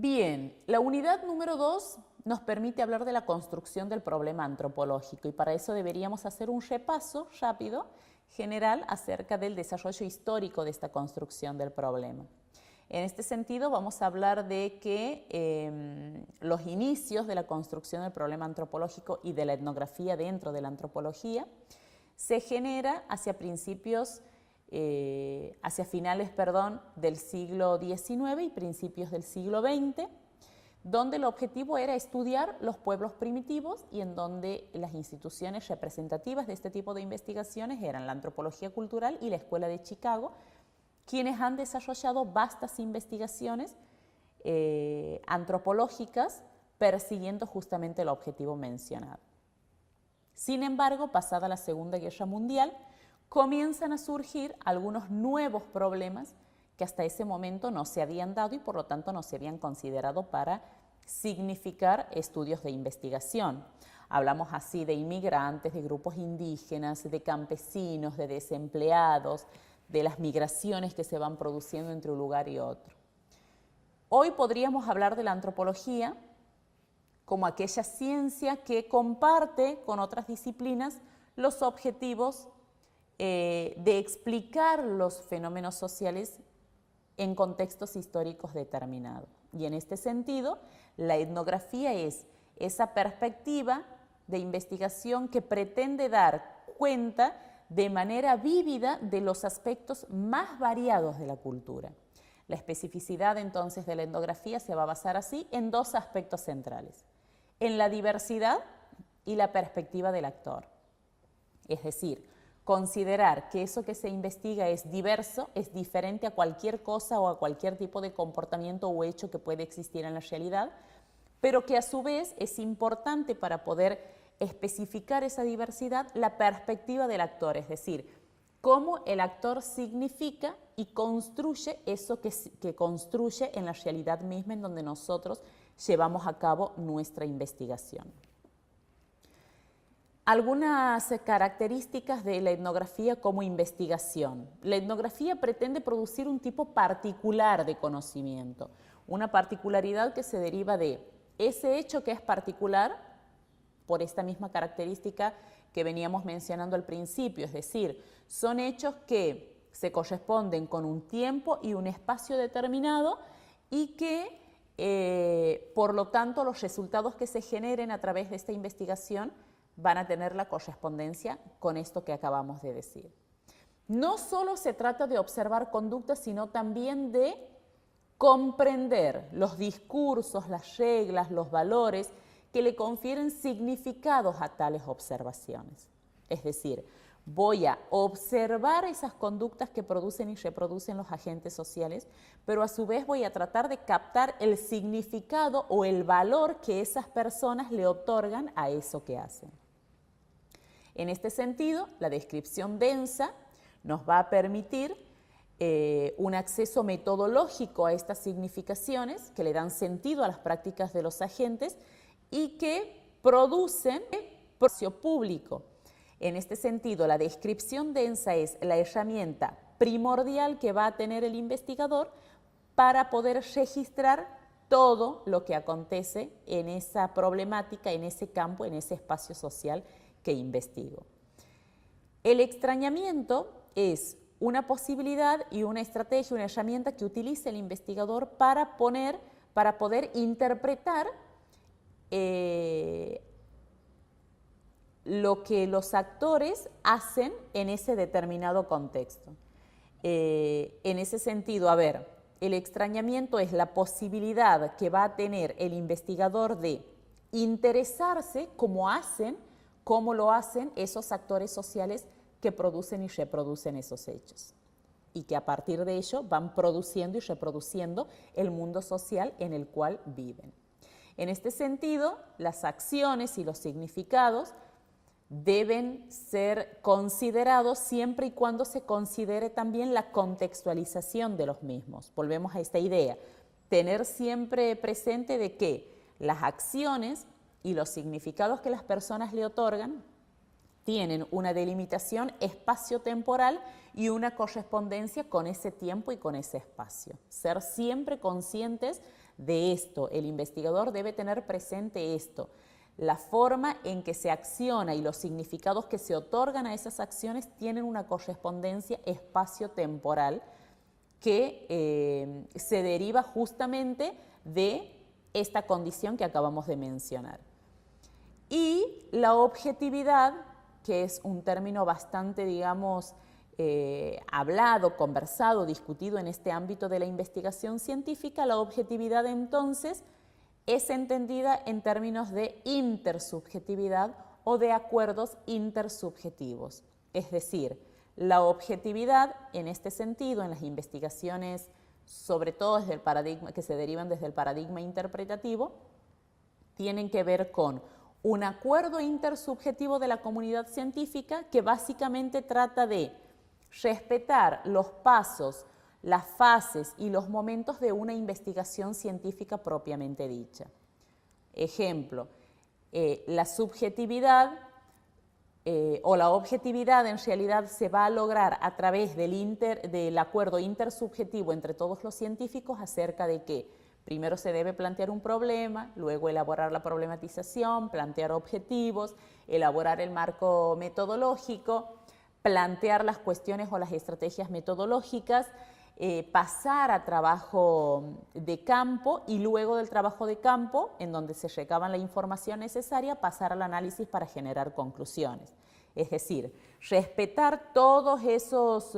Bien, la unidad número 2 nos permite hablar de la construcción del problema antropológico y para eso deberíamos hacer un repaso rápido, general, acerca del desarrollo histórico de esta construcción del problema. En este sentido vamos a hablar de que los inicios de la construcción del problema antropológico y de la etnografía dentro de la antropología se genera hacia finales del siglo XIX y principios del siglo XX, donde el objetivo era estudiar los pueblos primitivos y en donde las instituciones representativas de este tipo de investigaciones eran la antropología cultural y la Escuela de Chicago, quienes han desarrollado vastas investigaciones antropológicas persiguiendo justamente el objetivo mencionado. Sin embargo, pasada la Segunda Guerra Mundial, comienzan a surgir algunos nuevos problemas que hasta ese momento no se habían dado y por lo tanto no se habían considerado para significar estudios de investigación. Hablamos así de inmigrantes, de grupos indígenas, de campesinos, de desempleados, de las migraciones que se van produciendo entre un lugar y otro. Hoy podríamos hablar de la antropología como aquella ciencia que comparte con otras disciplinas los objetivos de explicar los fenómenos sociales en contextos históricos determinados. Y en este sentido, la etnografía es esa perspectiva de investigación que pretende dar cuenta de manera vívida de los aspectos más variados de la cultura. La especificidad entonces de la etnografía se va a basar así en dos aspectos centrales: en la diversidad y la perspectiva del actor. Es decir, considerar que eso que se investiga es diverso, es diferente a cualquier cosa o a cualquier tipo de comportamiento o hecho que puede existir en la realidad, pero que a su vez es importante para poder especificar esa diversidad la perspectiva del actor, es decir, cómo el actor significa y construye eso que construye en la realidad misma en donde nosotros llevamos a cabo nuestra investigación. Algunas características de la etnografía como investigación. La etnografía pretende producir un tipo particular de conocimiento, una particularidad que se deriva de ese hecho que es particular por esta misma característica que veníamos mencionando al principio, es decir, son hechos que se corresponden con un tiempo y un espacio determinado y que, por lo tanto, los resultados que se generen a través de esta investigación van a tener la correspondencia con esto que acabamos de decir. No solo se trata de observar conductas, sino también de comprender los discursos, las reglas, los valores que le confieren significados a tales observaciones. Es decir, voy a observar esas conductas que producen y reproducen los agentes sociales, pero a su vez voy a tratar de captar el significado o el valor que esas personas le otorgan a eso que hacen. En este sentido, la descripción densa nos va a permitir un acceso metodológico a estas significaciones que le dan sentido a las prácticas de los agentes y que producen espacio público. En este sentido, la descripción densa es la herramienta primordial que va a tener el investigador para poder registrar todo lo que acontece en esa problemática, en ese campo, en ese espacio social que investigo. El extrañamiento es una posibilidad y una estrategia, una herramienta que utiliza el investigador para poder interpretar lo que los actores hacen en ese determinado contexto. En ese sentido, el extrañamiento es la posibilidad que va a tener el investigador de interesarse cómo lo hacen esos actores sociales que producen y reproducen esos hechos y que a partir de ello van produciendo y reproduciendo el mundo social en el cual viven. En este sentido, las acciones y los significados deben ser considerados siempre y cuando se considere también la contextualización de los mismos. Volvemos a esta idea, tener siempre presente de que las acciones y los significados que las personas le otorgan tienen una delimitación espacio-temporal y una correspondencia con ese tiempo y con ese espacio. Ser siempre conscientes de esto. El investigador debe tener presente esto. La forma en que se acciona y los significados que se otorgan a esas acciones tienen una correspondencia espacio-temporal que se deriva justamente de esta condición que acabamos de mencionar. Y la objetividad, que es un término bastante, digamos, hablado, conversado, discutido en este ámbito de la investigación científica, la objetividad entonces es entendida en términos de intersubjetividad o de acuerdos intersubjetivos. Es decir, la objetividad en este sentido, en las investigaciones, sobre todo desde el paradigma, que se derivan desde el paradigma interpretativo, tienen que ver con un acuerdo intersubjetivo de la comunidad científica que básicamente trata de respetar los pasos, las fases y los momentos de una investigación científica propiamente dicha. Ejemplo, la subjetividad o la objetividad en realidad se va a lograr a través del acuerdo intersubjetivo entre todos los científicos acerca de que primero se debe plantear un problema, luego elaborar la problematización, plantear objetivos, elaborar el marco metodológico, plantear las cuestiones o las estrategias metodológicas, pasar a trabajo de campo y luego del trabajo de campo, en donde se recaban la información necesaria, pasar al análisis para generar conclusiones. Es decir, respetar todos esos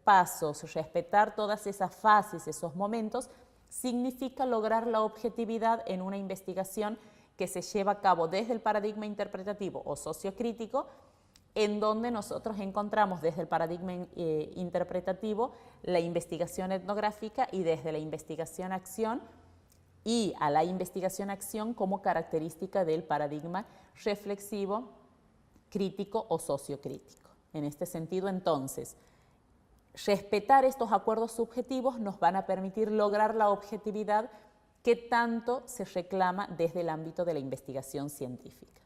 pasos, respetar todas esas fases, esos momentos, significa lograr la objetividad en una investigación que se lleva a cabo desde el paradigma interpretativo o sociocrítico, en donde nosotros encontramos desde el paradigma interpretativo la investigación etnográfica y desde la investigación-acción y a la investigación-acción como característica del paradigma reflexivo, crítico o sociocrítico. En este sentido, entonces, respetar estos acuerdos subjetivos nos van a permitir lograr la objetividad que tanto se reclama desde el ámbito de la investigación científica.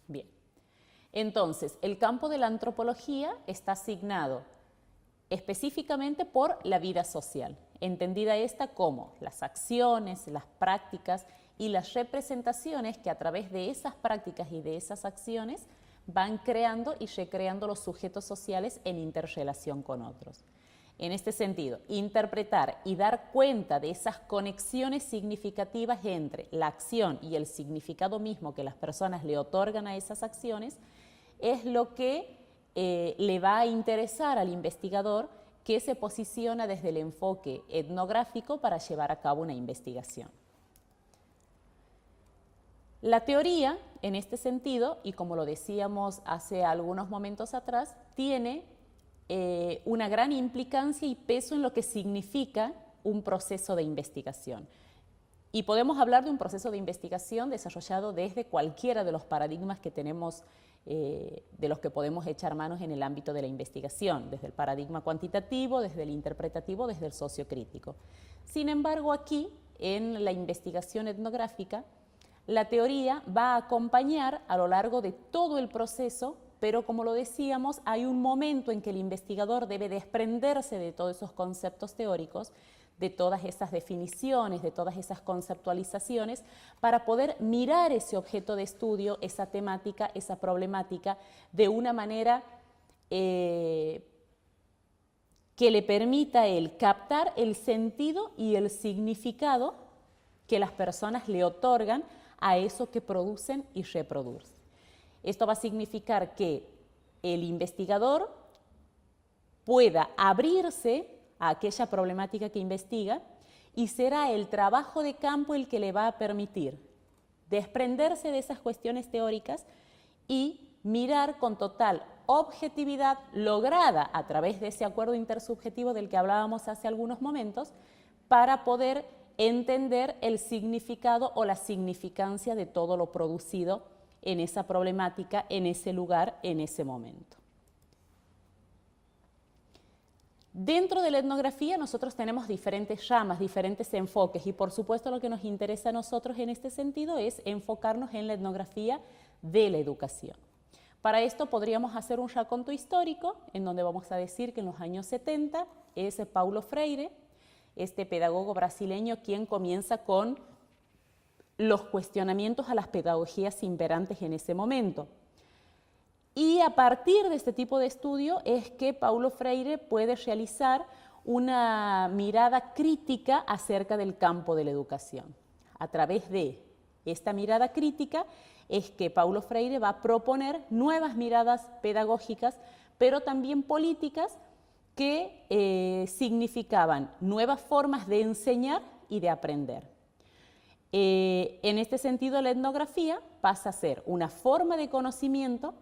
Bien. Entonces, el campo de la antropología está asignado específicamente por la vida social, entendida esta como las acciones, las prácticas y las representaciones que a través de esas prácticas y de esas acciones van creando y recreando los sujetos sociales en interrelación con otros. En este sentido, interpretar y dar cuenta de esas conexiones significativas entre la acción y el significado mismo que las personas le otorgan a esas acciones es lo que le va a interesar al investigador que se posiciona desde el enfoque etnográfico para llevar a cabo una investigación. La teoría, en este sentido, y como lo decíamos hace algunos momentos atrás, tiene una gran implicancia y peso en lo que significa un proceso de investigación. Y podemos hablar de un proceso de investigación desarrollado desde cualquiera de los paradigmas que tenemos, de los que podemos echar manos en el ámbito de la investigación, desde el paradigma cuantitativo, desde el interpretativo, desde el sociocrítico. Sin embargo, aquí, en la investigación etnográfica, la teoría va a acompañar a lo largo de todo el proceso, pero como lo decíamos, hay un momento en que el investigador debe desprenderse de todos esos conceptos teóricos, de todas esas definiciones, de todas esas conceptualizaciones, para poder mirar ese objeto de estudio, esa temática, esa problemática, de una manera que le permita a él captar el sentido y el significado que las personas le otorgan a eso que producen y reproducen. Esto va a significar que el investigador pueda abrirse a aquella problemática que investiga y será el trabajo de campo el que le va a permitir desprenderse de esas cuestiones teóricas y mirar con total objetividad lograda a través de ese acuerdo intersubjetivo del que hablábamos hace algunos momentos para poder entender el significado o la significancia de todo lo producido en esa problemática, en ese lugar, en ese momento. Dentro de la etnografía nosotros tenemos diferentes ramas, diferentes enfoques y por supuesto lo que nos interesa a nosotros en este sentido es enfocarnos en la etnografía de la educación. Para esto podríamos hacer un raconto histórico en donde vamos a decir que en los años 70 es Paulo Freire este pedagogo brasileño, quien comienza con los cuestionamientos a las pedagogías imperantes en ese momento. Y a partir de este tipo de estudio es que Paulo Freire puede realizar una mirada crítica acerca del campo de la educación. A través de esta mirada crítica es que Paulo Freire va a proponer nuevas miradas pedagógicas, pero también políticas, que significaban nuevas formas de enseñar y de aprender. En este sentido, la etnografía pasa a ser una forma de conocimiento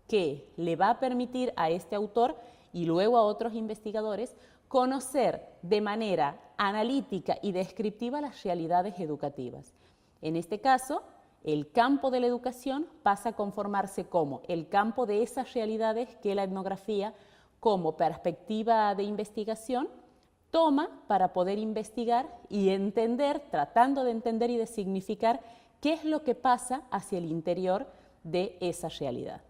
que le va a permitir a este autor y luego a otros investigadores conocer de manera analítica y descriptiva las realidades educativas. En este caso, el campo de la educación pasa a conformarse como el campo de esas realidades que la etnografía, como perspectiva de investigación, toma para poder investigar y entender, tratando de entender y de significar qué es lo que pasa hacia el interior de esa realidad.